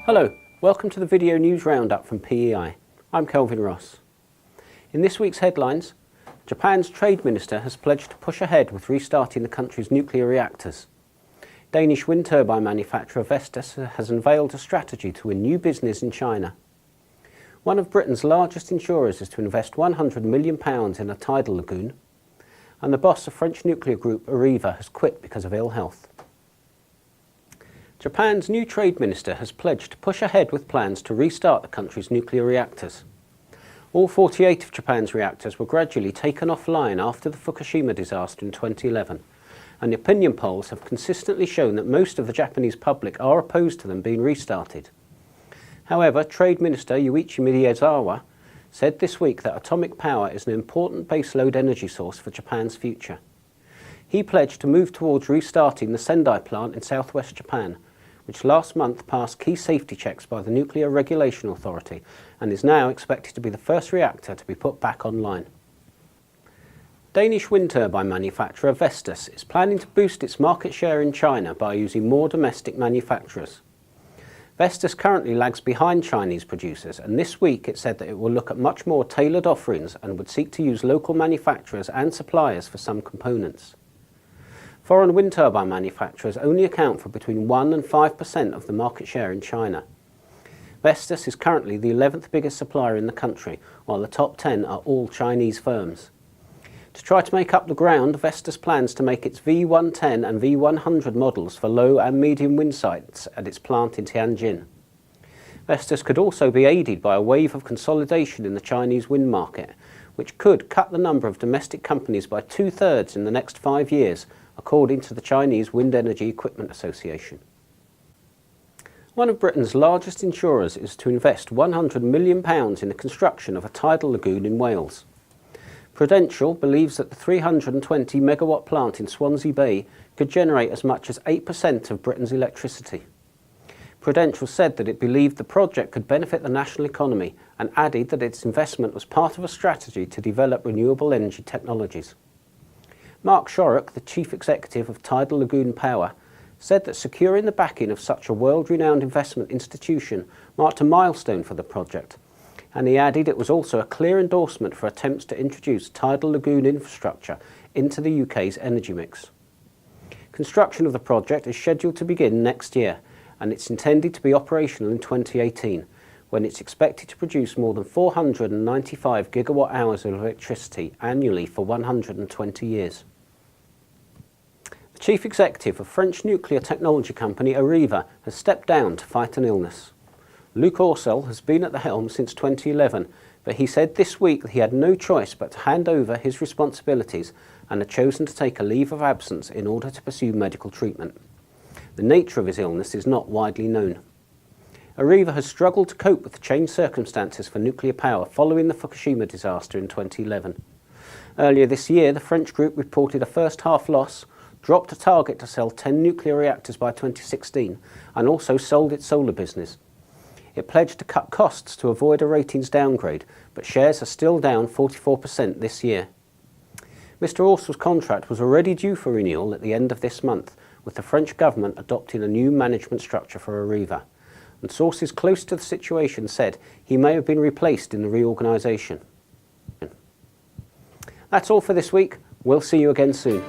Hello, welcome to the video news roundup from PEI. I'm Kelvin Ross. In this week's headlines, Japan's trade minister has pledged to push ahead with restarting the country's nuclear reactors. Danish wind turbine manufacturer Vestas has unveiled a strategy to win new business in China. One of Britain's largest insurers is to invest £100 million in a tidal lagoon. And the boss of French nuclear group Areva has quit because of ill health. Japan's new trade minister has pledged to push ahead with plans to restart the country's nuclear reactors. All 48 of Japan's reactors were gradually taken offline after the Fukushima disaster in 2011, and opinion polls have consistently shown that most of the Japanese public are opposed to them being restarted. However, Trade Minister Yuichi Miyazawa said this week that atomic power is an important baseload energy source for Japan's future. He pledged to move towards restarting the Sendai plant in southwest Japan, which last month passed key safety checks by the Nuclear Regulation Authority and is now expected to be the first reactor to be put back online. Danish wind turbine manufacturer Vestas is planning to boost its market share in China by using more domestic manufacturers. Vestas currently lags behind Chinese producers, and this week it said that it will look at much more tailored offerings and would seek to use local manufacturers and suppliers for some components. Foreign wind turbine manufacturers only account for between 1 and 5% of the market share in China. Vestas is currently the 11th biggest supplier in the country, while the top 10 are all Chinese firms. To try to make up the ground, Vestas plans to make its V110 and V100 models for low and medium wind sites at its plant in Tianjin. Vestas could also be aided by a wave of consolidation in the Chinese wind market, which could cut the number of domestic companies by 2/3 in the next 5 years, according to the Chinese Wind Energy Equipment Association. One of Britain's largest insurers is to invest £100 million in the construction of a tidal lagoon in Wales. Prudential believes that the 320 megawatt plant in Swansea Bay could generate as much as 8% of Britain's electricity. Prudential said that it believed the project could benefit the national economy and added that its investment was part of a strategy to develop renewable energy technologies. Mark Shorrock, the chief executive of Tidal Lagoon Power, said that securing the backing of such a world-renowned investment institution marked a milestone for the project, and he added it was also a clear endorsement for attempts to introduce tidal lagoon infrastructure into the UK's energy mix. Construction of the project is scheduled to begin next year, and it's intended to be operational in 2018, when it's expected to produce more than 495 gigawatt hours of electricity annually for 120 years. The chief executive of French nuclear technology company Areva has stepped down to fight an illness. Luc Orcel has been at the helm since 2011, but he said this week that he had no choice but to hand over his responsibilities and had chosen to take a leave of absence in order to pursue medical treatment. The nature of his illness is not widely known. Areva has struggled to cope with the changed circumstances for nuclear power following the Fukushima disaster in 2011. Earlier this year, the French group reported a first-half loss, dropped a target to sell 10 nuclear reactors by 2016, and also sold its solar business. It pledged to cut costs to avoid a ratings downgrade, but shares are still down 44% this year. Mr. Orcel's contract was already due for renewal at the end of this month, with the French government adopting a new management structure for Areva, and sources close to the situation said he may have been replaced in the reorganisation. That's all for this week. We'll see you again soon.